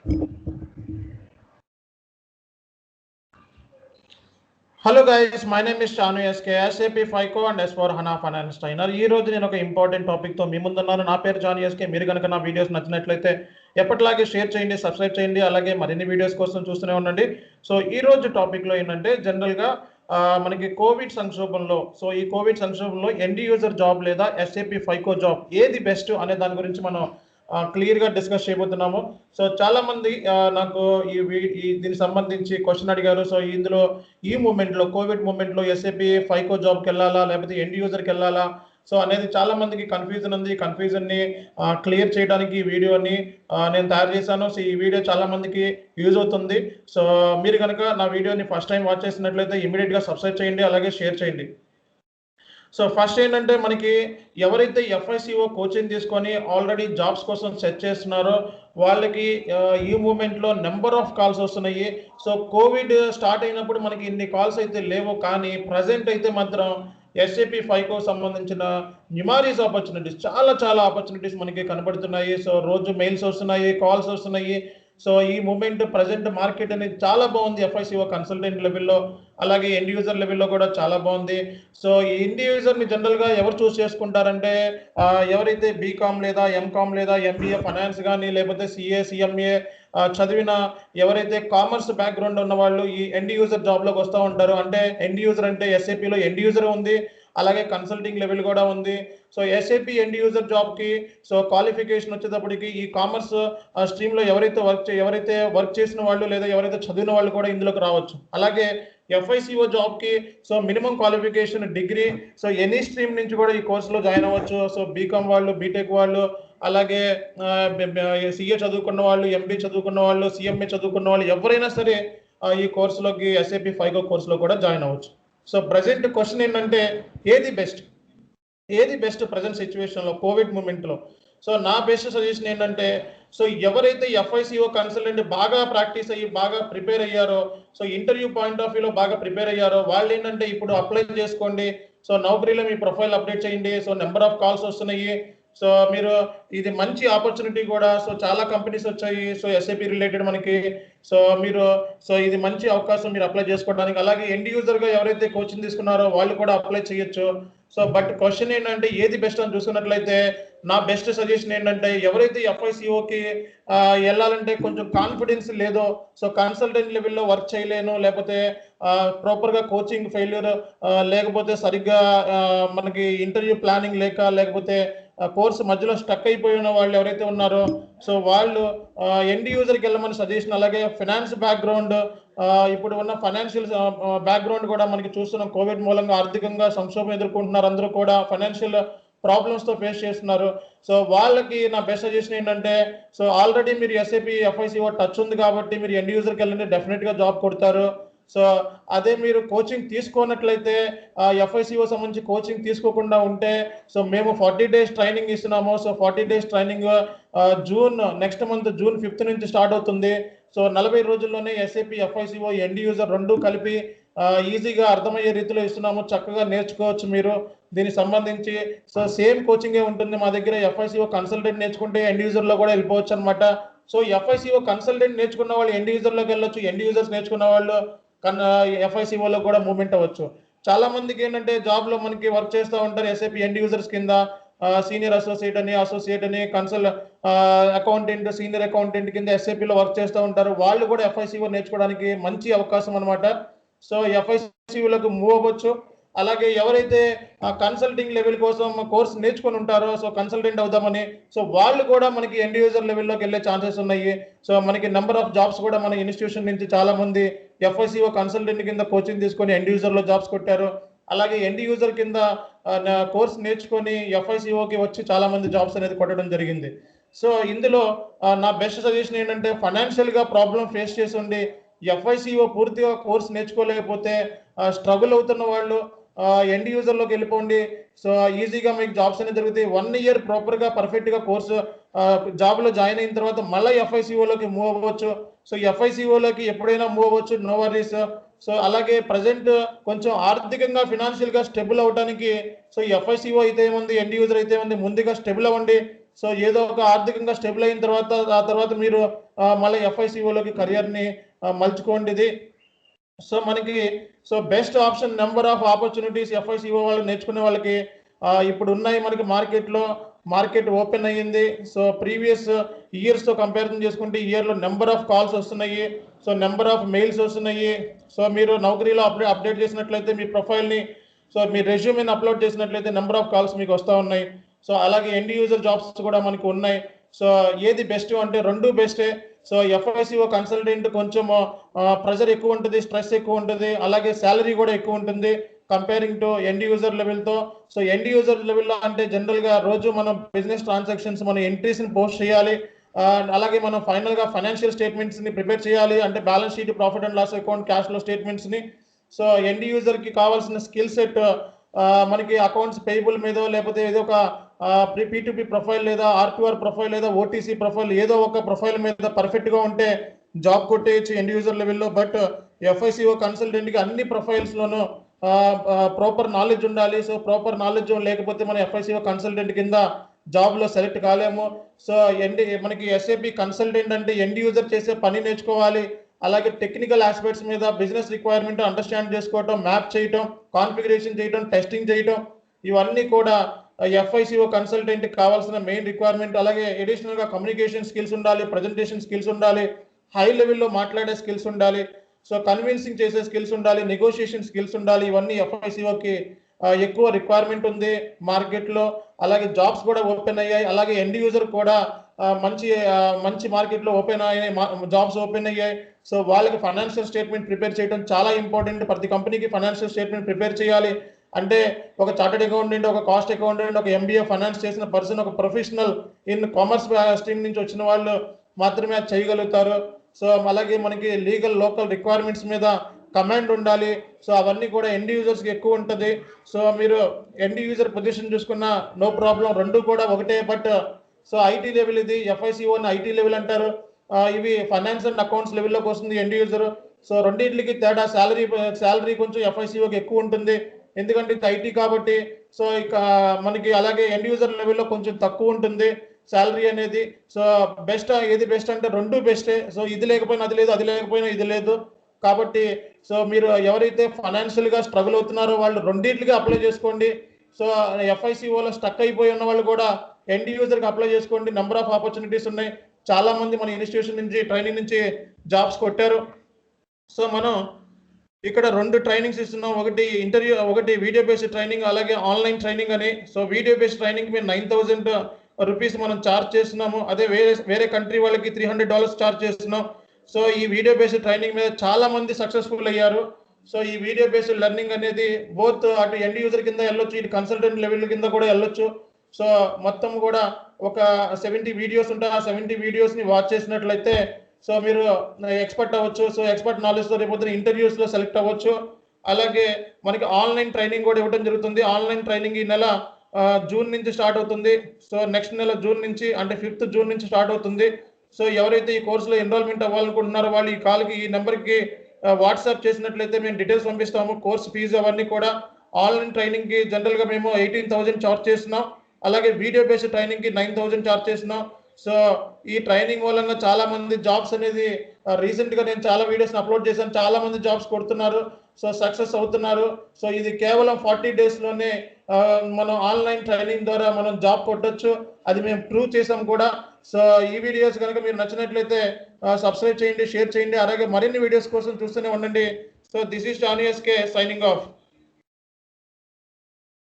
Hello guys, my name is Chanu SAP FICO and S4 HANA Finance Trainer. ఈ రోజు నేను ఒక important topic తో మీ ముందున్నాను. నా పేరు జాను ఎస్కే. మీరు కనుక నా వీడియోస్ నచ్చినట్లయితే ఎప్పటిలాగే షేర్ చేయండి, సబ్స్క్రైబ్ చేయండి, అలాగే మరిన్ని వీడియోస్ కోసం చూస్తూనే ఉండండి. సో ఈ రోజు టాపిక్ లో ఏంటంటే జనరల్ గా మనకి కోవిడ్ సంక్షోభంలో ఈ కోవిడ్ సంక్షోభంలో ఎండ్ యూజర్ జాబ్ లేదా SAP FICO జాబ్ ఏది బెస్ట్ అనే దాని గురించి మనం క్లియర్ గా డిస్కస్ చేయబోతున్నాము. సో చాలా మంది నాకు దీనికి సంబంధించి క్వశ్చన్ అడిగారు. సో ఇందులో ఈ మూమెంట్ లో కోవిడ్ మూమెంట్ లో SAP FICO జాబ్కి వెళ్ళాలా లేకపోతే ఎండ్ యూజర్కి వెళ్ళాలా సో అనేది చాలా మందికి కన్ఫ్యూజన్ ఉంది. కన్ఫ్యూజన్ ని క్లియర్ చేయడానికి ఈ వీడియోని నేను తయారు చేశాను. సో ఈ వీడియో చాలా మందికి యూజ్ అవుతుంది. సో మీరు కనుక నా వీడియోని ఫస్ట్ టైం వాచ్ చేసినట్లయితే ఇమీడియట్ గా సబ్స్క్రైబ్ చేయండి, అలాగే షేర్ చేయండి. సో ఫస్ట్ ఏంటంటే మనకి ఎవరైతే FICO కోచింగ్ తీసుకొని ఆల్రెడీ జాబ్స్ కోసం సెర్చ్ చేస్తున్నారో వాళ్ళకి ఈ మూమెంట్లో నెంబర్ ఆఫ్ కాల్స్ వస్తున్నాయి. సో కోవిడ్ స్టార్ట్ అయినప్పుడు మనకి ఇన్ని కాల్స్ అయితే లేవు, కానీ ప్రజెంట్ అయితే మాత్రం SAP FICO సంబంధించిన న్యూమరీస్ ఆపర్చునిటీస్ చాలా ఆపర్చునిటీస్ మనకి కనబడుతున్నాయి. సో రోజు మెయిల్స్ వస్తున్నాయి, కాల్స్ వస్తున్నాయి. సో ఈ మూమెంట్ ప్రజెంట్ మార్కెట్ అనేది చాలా బాగుంది. FICO కన్సల్టెంట్ లెవెల్లో అలాగే ఎండ్ యూజర్ లెవెల్లో కూడా చాలా బాగుంది. సో ఈ ఎండ్ యూజర్ని జనరల్గా ఎవరు చూస్ చేసుకుంటారంటే ఎవరైతే బీకామ్ లేదా ఎంకామ్ లేదా MBA ఫైనాన్స్ కానీ లేకపోతే CA CMA చదివిన ఎవరైతే కామర్స్ బ్యాక్గ్రౌండ్ ఉన్న వాళ్ళు ఈ ఎండ్ యూజర్ జాబ్లోకి వస్తూ ఉంటారు. అంటే ఎండ్ యూజర్ అంటే SAPలో ఎండ్ యూజర్ ఉంది, అలాగే కన్సల్టింగ్ లెవెల్ కూడా ఉంది. సో SAP ఎండ్ యూజర్ జాబ్కి సో క్వాలిఫికేషన్ వచ్చేటప్పటికి ఈ కామర్స్ స్ట్రీమ్లో ఎవరైతే వర్క్ చేసిన వాళ్ళు లేదా ఎవరైతే చదివిన వాళ్ళు కూడా ఇందులోకి రావచ్చు. అలాగే FICO జాబ్కి so minimum qualification degree. So any stream నుంచి కూడా ఈ కోర్సులో జాయిన్ అవ్వచ్చు. సో బీకామ్ వాళ్ళు, బీటెక్ వాళ్ళు, అలాగే CA చదువుకున్న వాళ్ళు, MBA చదువుకున్న వాళ్ళు, CMA చదువుకున్న వాళ్ళు ఎవరైనా సరే ఈ కోర్సులోకి SAP FICO కోర్సులో కూడా జాయిన్ అవ్వచ్చు. సో ప్రజెంట్ క్వశ్చన్ ఏంటంటే ఏది బెస్ట్ ప్రజెంట్ సిచ్యువేషన్లో కోవిడ్ మూమెంట్లో. సో నా బెస్ట్ సజెషన్ ఏంటంటే సో ఎవరైతే FICO కన్సల్టెంట్ బాగా ప్రాక్టీస్ అయ్యి బాగా ప్రిపేర్ అయ్యారో, సో ఇంటర్వ్యూ పాయింట్ ఆఫ్ వ్యూలో బాగా ప్రిపేర్ అయ్యారో వాళ్ళు ఏంటంటే ఇప్పుడు అప్లై చేసుకోండి. సో నౌకరీలో మీ ప్రొఫైల్ అప్డేట్ చేయండి. సో నెంబర్ ఆఫ్ కాల్స్ వస్తున్నాయి. సో మీరు ఇది మంచి ఆపర్చునిటీ కూడా. సో చాలా కంపెనీస్ వచ్చాయి సో SAP రిలేటెడ్ మనకి. సో ఇది మంచి అవకాశం మీరు అప్లై చేసుకోవడానికి. అలాగే ఎండ్ యూజర్గా ఎవరైతే కోచింగ్ తీసుకున్నారో వాళ్ళు కూడా అప్లై చేయొచ్చు. సో బట్ క్వశ్చన్ ఏంటంటే ఏది బెస్ట్ అని చూసుకున్నట్లయితే నా బెస్ట్ సజెషన్ ఏంటంటే ఎవరైతే FICOకి వెళ్ళాలంటే కొంచెం కాన్ఫిడెన్స్ లేదో, సో కన్సల్టెంట్ లెవెల్లో వర్క్ చేయలేను, లేకపోతే ప్రాపర్గా కోచింగ్ ఫెయిల్యూర్, లేకపోతే సరిగ్గా మనకి ఇంటర్వ్యూ ప్లానింగ్ లేకపోతే కోర్సు మధ్యలో స్టక్ అయిపోయిన వాళ్ళు ఎవరైతే ఉన్నారో సో వాళ్ళు ఎండ్ యూజర్కి వెళ్ళమని సజెషన్. అలాగే ఫైనాన్స్ బ్యాక్గ్రౌండ్, ఇప్పుడు ఉన్న ఫైనాన్షియల్ బ్యాక్గ్రౌండ్ కూడా మనకి చూస్తున్నాం. కోవిడ్ మూలంగా ఆర్థికంగా సంక్షోభం ఎదుర్కొంటున్నారు, అందరూ కూడా ఫైనాన్షియల్ ప్రాబ్లమ్స్తో ఫేస్ చేస్తున్నారు. సో వాళ్ళకి నా బెస్ట్ సజెషన్ ఏంటంటే సో ఆల్రెడీ మీరు SAP FICO టచ్ ఉంది కాబట్టి మీరు ఎండ్ యూజర్కి వెళ్ళండి, డెఫినెట్గా జాబ్ కొడతారు. సో అదే మీరు కోచింగ్ తీసుకోనట్లయితే FICO సంబంధించి కోచింగ్ తీసుకోకుండా ఉంటే సో మేము 40 days ట్రైనింగ్ ఇస్తున్నాము. So 40 days training next month June 5th నుంచి స్టార్ట్ అవుతుంది. సో 40 రోజుల్లోనే SAP FICO ఎండ్ యూజర్ రెండు కలిపి ఈజీగా అర్థమయ్యే రీతిలో ఇస్తున్నాము. చక్కగా నేర్చుకోవచ్చు మీరు దీనికి సంబంధించి. సో సేమ్ కోచింగే ఉంటుంది మా దగ్గర. FICO కన్సల్టెంట్ నేర్చుకుంటే ఎండ్ యూజర్లో కూడా వెళ్ళిపోవచ్చు అనమాట. సో FICO కన్సల్టెంట్ నేర్చుకున్న వాళ్ళు ఎండ్ యూజర్లోకి వెళ్ళొచ్చు, ఎండ్ యూజర్స్ నేర్చుకున్న వాళ్ళు FICOలో కూడా మూవ్మెంట్ అవ్వచ్చు. చాలా మందికి ఏంటంటే జాబ్లో మనకి వర్క్ చేస్తూ ఉంటారు SAP ఎండ్ యూజర్స్ కింద సీనియర్ అసోసియేట్ అని అకౌంటెంట్, సీనియర్ అకౌంటెంట్ కింద SAPలో వర్క్ చేస్తూ ఉంటారు. వాళ్ళు కూడా FICO నేర్చుకోవడానికి మంచి అవకాశం అనమాట. సో FICOలకు మూవ్ అవ్వచ్చు. అలాగే ఎవరైతే కన్సల్టింగ్ లెవెల్ కోసం కోర్స్ నేర్చుకొని ఉంటారో సో కన్సల్టెంట్ అవుదామని సో వాళ్ళు కూడా మనకి ఎండ్ యూజర్ లెవెల్లోకి వెళ్ళే ఛాన్సెస్ ఉన్నాయి. సో మనకి నెంబర్ ఆఫ్ జాబ్స్ కూడా మన ఇన్స్టిట్యూషన్ నుంచి చాలా మంది FICO కన్సల్టెంట్ కింద కోచింగ్ తీసుకొని ఎండ్ యూజర్లో జాబ్స్ కొట్టారు. అలాగే ఎండ్ యూజర్ కింద కోర్స్ నేర్చుకొని FICOకి వచ్చి చాలా మంది జాబ్స్ అనేది కొట్టడం జరిగింది. సో ఇందులో నా బెస్ట్ సజెషన్ ఏంటంటే ఫైనాన్షియల్గా ప్రాబ్లం ఫేస్ చేసి ఉండి FICO పూర్తిగా కోర్స్ నేర్చుకోలేకపోతే స్ట్రగుల్ అవుతున్న వాళ్ళు ఎండ్ యూజర్లోకి వెళ్ళిపోండి. సో ఈజీగా మీకు జాబ్స్ అనేది దొరుకుతాయి. 1 year ప్రాపర్గా పర్ఫెక్ట్గా కోర్సు జాబ్లో జాయిన్ అయిన తర్వాత మళ్ళీ FICOలోకి మూవ్ అవ్వచ్చు. సో FICOలోకి ఎప్పుడైనా మూవ్ అవ్వచ్చు, నో వరీస్. సో అలాగే ప్రజెంట్ కొంచెం ఆర్థికంగా ఫినాన్షియల్గా స్టెబుల్ అవడానికి సో FICO అయితే ఏముంది, ఎండ్ యూజర్ అయితే ఏముంది, ముందుగా స్టెబుల్ అవ్వండి. సో ఏదో ఒక ఆర్థికంగా స్టేబుల్ అయిన తర్వాత ఆ తర్వాత మీరు మళ్ళీ FICOలోకి కెరియర్ని మలుచుకోండి. ఇది సో మనకి so best option number of opportunities FICO వాళ్ళు నేర్చుకునే వాళ్ళకి ఇప్పుడు ఉన్నాయి మనకి మార్కెట్ ఓపెన్ అయ్యింది. సో ప్రీవియస్ ఇయర్స్తో కంపారిజన్ చేసుకుంటే ఈ ఇయర్లో నెంబర్ ఆఫ్ కాల్స్ వస్తున్నాయి. సో నెంబర్ ఆఫ్ మెయిల్స్ వస్తున్నాయి. సో మీరు నౌకరీలో అప్డేట్ చేసినట్లయితే మీ ప్రొఫైల్ని, సో మీ రెజ్యూమ్ని అప్లోడ్ చేసినట్లయితే నెంబర్ ఆఫ్ కాల్స్ మీకు వస్తూ ఉన్నాయి. సో అలాగే ఎండ్ యూజర్ జాబ్స్ కూడా మనకు ఉన్నాయి. సో ఏది బెస్ట్ అంటే రెండు బెస్టే. సో FICO కన్సల్టెంట్ కొంచెం ప్రెషర్ ఎక్కువ ఉంటుంది, స్ట్రెస్ ఎక్కువ ఉంటుంది, అలాగే శాలరీ కూడా ఎక్కువ ఉంటుంది కంపేరింగ్ టు ఎండ్ యూజర్ లెవెల్తో. సో ఎండ్ యూజర్ లెవెల్లో అంటే జనరల్గా రోజు మనం బిజినెస్ ట్రాన్సాక్షన్స్ మనం ఎంట్రీస్ని పోస్ట్ చేయాలి. అలాగే మనం ఫైనల్గా ఫైనాన్షియల్ స్టేట్మెంట్స్ని ప్రిపేర్ చేయాలి, అంటే balance sheet, profit and loss account, cash flow స్టేట్మెంట్స్ని. సో ఎండ్ యూజర్కి కావాల్సిన స్కిల్ సెట్ మనకి అకౌంట్స్ పేయబుల్ మీద, లేకపోతే ఏదో ఒక P2P ప్రొఫైల్ లేదా R2R ప్రొఫైల్ లేదా OTC ప్రొఫైల్, ఏదో ఒక ప్రొఫైల్ మీద పర్ఫెక్ట్గా ఉంటే జాబ్ కొట్టేయచ్చు ఎండ్ యూజర్ లెవెల్లో. బట్ FICO కన్సల్టెంట్కి అన్ని ప్రొఫైల్స్లోనూ ప్రాపర్ నాలెడ్జ్ ఉండాలి. సో ప్రాపర్ నాలెడ్జ్ లేకపోతే మన FICO కన్సల్టెంట్ కింద జాబ్లో సెలెక్ట్ కాలేము. సో మనకి SAP కన్సల్టెంట్ అంటే ఎండ్ యూజర్ చేసే పని నేర్చుకోవాలి, అలాగే టెక్నికల్ ఆస్పెక్ట్స్ మీద బిజినెస్ రిక్వైర్మెంట్ అండర్స్టాండ్ చేసుకోవటం, మ్యాప్ చేయటం, కాన్ఫిగరేషన్ చేయటం, టెస్టింగ్ చేయటం, ఇవన్నీ కూడా FICO కన్సల్టెంట్కి కావాల్సిన మెయిన్ రిక్వైర్మెంట్. అలాగే అడిషనల్గా కమ్యూనికేషన్ స్కిల్స్ ఉండాలి, ప్రజెంటేషన్ స్కిల్స్ ఉండాలి, హై లెవెల్లో మాట్లాడే స్కిల్స్ ఉండాలి, సో కన్విన్సింగ్ చేసే స్కిల్స్ ఉండాలి, నెగోషియేషన్ స్కిల్స్ ఉండాలి. ఇవన్నీ FICOకి ఎక్కువ రిక్వైర్మెంట్ ఉంది మార్కెట్లో. అలాగే జాబ్స్ కూడా ఓపెన్ అయ్యాయి. అలాగే ఎండ్ యూజర్ కూడా మంచి మార్కెట్లో ఓపెన్ అయ్యాయి, జాబ్స్ ఓపెన్ అయ్యాయి. సో వాళ్ళకి ఫైనాన్షియల్ స్టేట్మెంట్ ప్రిపేర్ చేయడం చాలా ఇంపార్టెంట్. ప్రతి కంపెనీకి ఫైనాన్షియల్ స్టేట్మెంట్ ప్రిపేర్ చేయాలి. అంటే ఒక చార్టెడ్ అకౌంటెంట్, ఒక కాస్ట్ అకౌంటెంట్, ఒక MBA ఫైనాన్స్ చేసిన పర్సన్, ఒక ప్రొఫెషనల్ ఇన్ కామర్స్ స్ట్రీమ్ నుంచి వచ్చిన వాళ్ళు మాత్రమే అది చేయగలుగుతారు. సో అలాగే మనకి లీగల్ లోకల్ రిక్వైర్మెంట్స్ మీద కమాండ్ ఉండాలి. సో అవన్నీ కూడా ఎండ్ యూజర్స్కి ఎక్కువ ఉంటుంది. సో మీరు ఎండ్ యూజర్ పొజిషన్ చూసుకున్న నో ప్రాబ్లం, రెండు కూడా ఒకటే. బట్ సో IT లెవెల్, ఇది FICO IT లెవెల్ అంటారు. ఇవి ఫైనాన్స్ అండ్ అకౌంట్స్ లెవెల్లోకి వస్తుంది ఎండ్ యూజర్. సో రెండింటికి తేడా శాలరీ కొంచెం FICOకి ఎక్కువ ఉంటుంది, ఎందుకంటే ఇది IT కాబట్టి. సో ఇక మనకి అలాగే ఎండ్ యూజర్ లెవెల్లో కొంచెం తక్కువ ఉంటుంది శాలరీ అనేది. సో ఏది బెస్ట్ అంటే రెండు బెస్టే. సో ఇది లేకపోయినా అది లేదు, అది లేకపోయినా ఇది లేదు. కాబట్టి సో మీరు ఎవరైతే ఫైనాన్షియల్గా స్ట్రగుల్ అవుతున్నారో వాళ్ళు రెండింటికి అప్లై చేసుకోండి. సో FICOలో స్టక్ అయిపోయి ఉన్న వాళ్ళు కూడా ఎండ్ యూజర్కి అప్లై చేసుకోండి. నెంబర్ ఆఫ్ ఆపర్చునిటీస్ ఉన్నాయి. చాలా మంది మన ఇన్స్టిట్యూషన్ నుంచి, ట్రైనింగ్ నుంచి జాబ్స్ కొట్టారు. సో మనం ఇక్కడ రెండు ట్రైనింగ్స్ ఇస్తున్నాం, ఒకటి వీడియో బేస్డ్ ట్రైనింగ్, అలాగే ఆన్లైన్ ట్రైనింగ్ అని. సో వీడియో బేస్డ్ ట్రైనింగ్ మీద 9,000 రూపీస్ మనం ఛార్జ్ చేస్తున్నాము. అదే వేరే కంట్రీ వాళ్ళకి $300 ఛార్జ్ చేస్తున్నాం. సో ఈ వీడియో బేస్డ్ ట్రైనింగ్ మీద చాలా మంది సక్సెస్ఫుల్ అయ్యారు. సో ఈ వీడియో బేస్డ్ లెర్నింగ్ అనేది బోత్ అటు ఎండ్ యూజర్ కింద వెళ్ళొచ్చు, ఇటు కన్సల్టెంట్ లెవెల్ కింద కూడా వెళ్ళొచ్చు. సో మొత్తం కూడా ఒక 70 వీడియోస్ ఉంటాయి. ఆ 70 వీడియోస్ని వాచ్ చేసినట్లయితే సో మీరు ఎక్స్పర్ట్ అవ్వచ్చు. సో ఎక్స్పర్ట్ నాలెడ్జ్తో రేపు ఇంటర్వ్యూస్లో సెలెక్ట్ అవ్వచ్చు. అలాగే మనకి ఆన్లైన్ ట్రైనింగ్ కూడా ఇవ్వడం జరుగుతుంది. ఆన్లైన్ ట్రైనింగ్ ఈ నెల జూన్ నుంచి స్టార్ట్ అవుతుంది. సో నెక్స్ట్ నెల జూన్ నుంచి, అంటే 5th జూన్ నుంచి స్టార్ట్ అవుతుంది. సో ఎవరైతే ఈ కోర్సులో ఎన్రోల్మెంట్ అవ్వాలనుకుంటున్నారో వాళ్ళు ఈ నెంబర్కి వాట్సాప్ చేసినట్లయితే మేము డీటెయిల్స్ పంపిస్తాము. కోర్స్ ఫీజు అవన్నీ కూడా. ఆన్లైన్ ట్రైనింగ్కి జనరల్గా మేము 18,000 ఛార్జ్ చేస్తున్నాం. అలాగే వీడియో బేస్డ్ ట్రైనింగ్కి 9,000 ఛార్జ్ చేస్తున్నాం. సో ఈ ట్రైనింగ్ మూలంగా చాలా మంది జాబ్స్ అనేది రీసెంట్గా నేను చాలా వీడియోస్ని అప్లోడ్ చేశాను, చాలా మంది జాబ్స్ కొడుతున్నారు, సో సక్సెస్ అవుతున్నారు. సో ఇది కేవలం 40 డేస్లోనే మనం ఆన్లైన్ ట్రైనింగ్ ద్వారా మనం జాబ్ కొట్టచ్చు. అది మేము ప్రూవ్ చేసాం కూడా. సో ఈ వీడియోస్ కనుక మీరు నచ్చినట్లయితే సబ్స్క్రైబ్ చేయండి, షేర్ చేయండి, అలాగే మరిన్ని వీడియోస్ కోసం చూస్తూనే ఉండండి. So this is Chanu SK signing of.